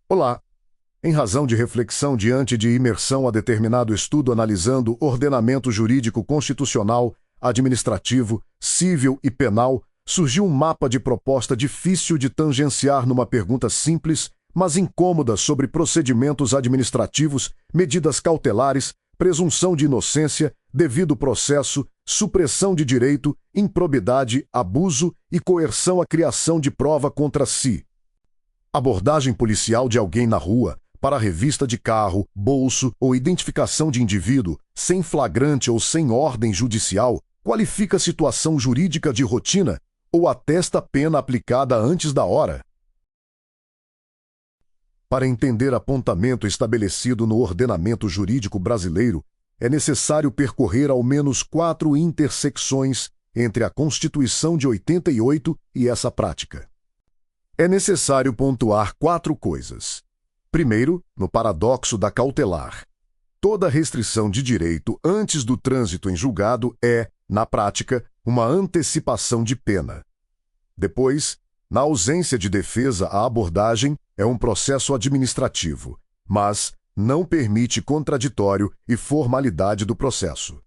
Olá! Em razão de reflexão diante de imersão a determinado estudo analisando ordenamento jurídico constitucional, administrativo, civil e penal, surgiu um mapa de proposta difícil de tangenciar numa pergunta simples, mas incômoda sobre procedimentos administrativos, medidas cautelares, presunção de inocência, devido processo, supressão de direito, improbidade, abuso e coerção à criação de prova contra si. Abordagem policial de alguém na rua, para revista de carro, bolso ou identificação de indivíduo, sem flagrante ou sem ordem judicial, qualifica situação jurídica de rotina ou atesta pena aplicada antes da hora. Para entender apontamento estabelecido no ordenamento jurídico brasileiro, é necessário percorrer ao menos 4 intersecções entre a Constituição de 88 e essa prática. É necessário pontuar 4 coisas. Primeiro, no paradoxo da cautelar. Toda restrição de direito antes do trânsito em julgado é, na prática, uma antecipação de pena. Depois, na ausência de defesa, a abordagem é um processo administrativo, mas não permite contraditório e formalidade do processo.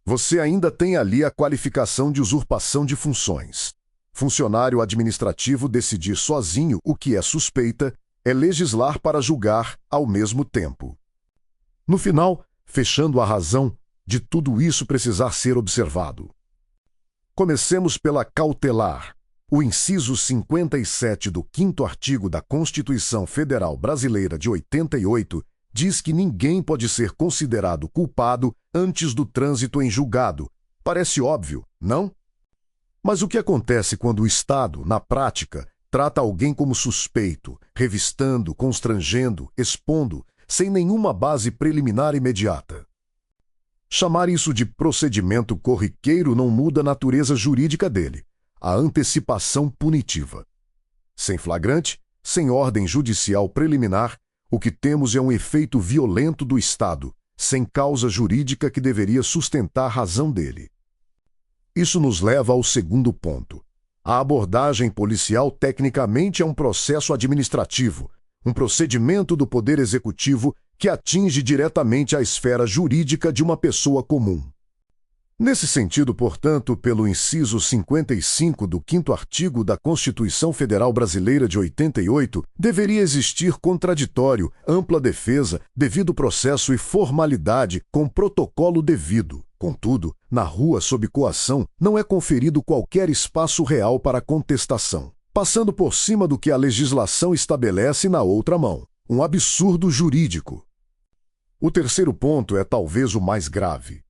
Você ainda tem ali a qualificação de usurpação de funções. Funcionário administrativo decidir sozinho o que é suspeita é legislar para julgar ao mesmo tempo. No final, fechando a razão de tudo isso precisar ser observado. Comecemos pela cautelar. O inciso 57 do 5º artigo da Constituição Federal Brasileira de 88 diz que ninguém pode ser considerado culpado antes do trânsito em julgado. Parece óbvio, não? Mas o que acontece quando o Estado, na prática, trata alguém como suspeito, revistando, constrangendo, expondo, sem nenhuma base preliminar imediata? Chamar isso de procedimento corriqueiro não muda a natureza jurídica dele, a antecipação punitiva. Sem flagrante, sem ordem judicial preliminar, o que temos é um efeito violento do Estado, sem causa jurídica que deveria sustentar a razão dele. Isso nos leva ao segundo ponto. A abordagem policial tecnicamente é um processo administrativo, um procedimento do Poder Executivo que atinge diretamente a esfera jurídica de uma pessoa comum. Nesse sentido, portanto, pelo inciso 55 do 5º artigo da Constituição Federal Brasileira de 88, deveria existir contraditório, ampla defesa, devido processo e formalidade com protocolo devido. Contudo, na rua sob coação, não é conferido qualquer espaço real para contestação, passando por cima do que a legislação estabelece na outra mão. Um absurdo jurídico. O terceiro ponto é talvez o mais grave.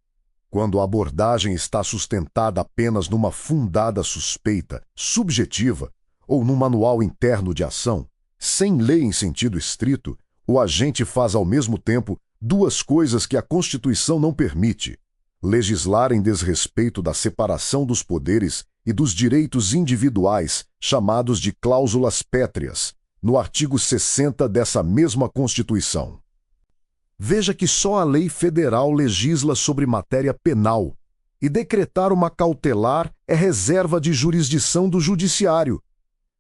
Quando a abordagem está sustentada apenas numa fundada suspeita subjetiva ou num manual interno de ação, sem lei em sentido estrito, o agente faz ao mesmo tempo 2 coisas que a Constituição não permite: legislar em desrespeito da separação dos poderes e dos direitos individuais, chamados de cláusulas pétreas, no artigo 60 dessa mesma Constituição. Veja que só a lei federal legisla sobre matéria penal, e decretar uma cautelar é reserva de jurisdição do judiciário.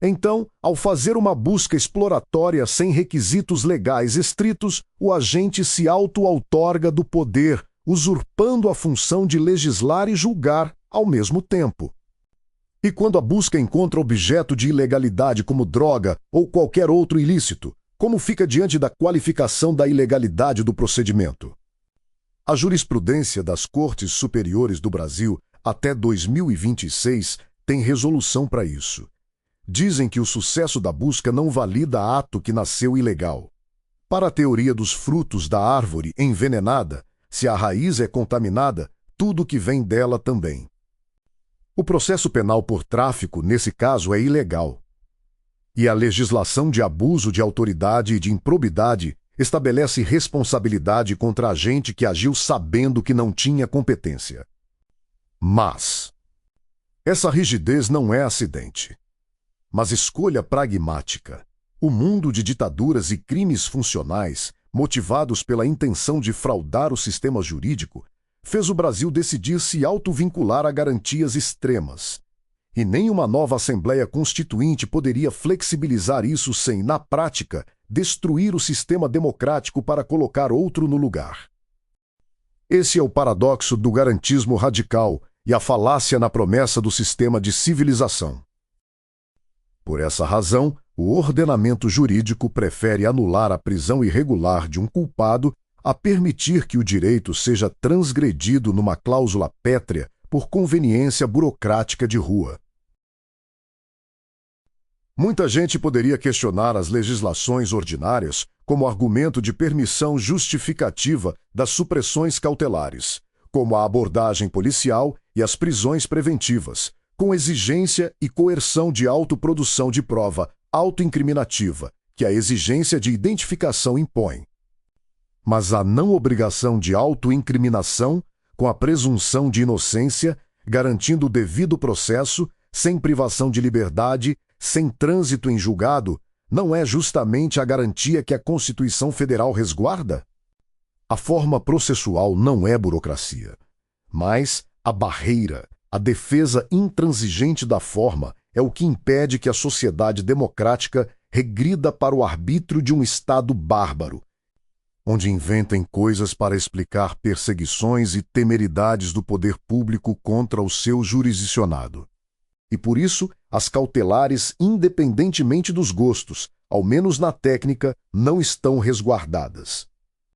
Então, ao fazer uma busca exploratória sem requisitos legais estritos, o agente se auto-outorga do poder, usurpando a função de legislar e julgar ao mesmo tempo. E quando a busca encontra objeto de ilegalidade como droga ou qualquer outro ilícito, como fica diante da qualificação da ilegalidade do procedimento? A jurisprudência das Cortes Superiores do Brasil até 2026 tem resolução para isso. Dizem que o sucesso da busca não valida ato que nasceu ilegal. Para a teoria dos frutos da árvore envenenada, se a raiz é contaminada, tudo que vem dela também. O processo penal por tráfico, nesse caso, é ilegal. E a legislação de abuso de autoridade e de improbidade estabelece responsabilidade contra agente que agiu sabendo que não tinha competência. Mas essa rigidez não é acidente, mas escolha pragmática. O mundo de ditaduras e crimes funcionais, motivados pela intenção de fraudar o sistema jurídico, fez o Brasil decidir se autovincular a garantias extremas. E nem uma nova Assembleia Constituinte poderia flexibilizar isso sem, na prática, destruir o sistema democrático para colocar outro no lugar. Esse é o paradoxo do garantismo radical e a falácia na promessa do sistema de civilização. Por essa razão, o ordenamento jurídico prefere anular a prisão irregular de um culpado a permitir que o direito seja transgredido numa cláusula pétrea por conveniência burocrática de rua. Muita gente poderia questionar as legislações ordinárias como argumento de permissão justificativa das supressões cautelares, como a abordagem policial e as prisões preventivas, com exigência e coerção de autoprodução de prova autoincriminativa, que a exigência de identificação impõe. Mas a não obrigação de autoincriminação, com a presunção de inocência, garantindo o devido processo, sem privação de liberdade, sem trânsito em julgado, não é justamente a garantia que a Constituição Federal resguarda? A forma processual não é burocracia, mas a barreira, a defesa intransigente da forma é o que impede que a sociedade democrática regrida para o arbítrio de um Estado bárbaro, onde inventem coisas para explicar perseguições e temeridades do poder público contra o seu jurisdicionado. E por isso, as cautelares, independentemente dos gostos, ao menos na técnica, não estão resguardadas.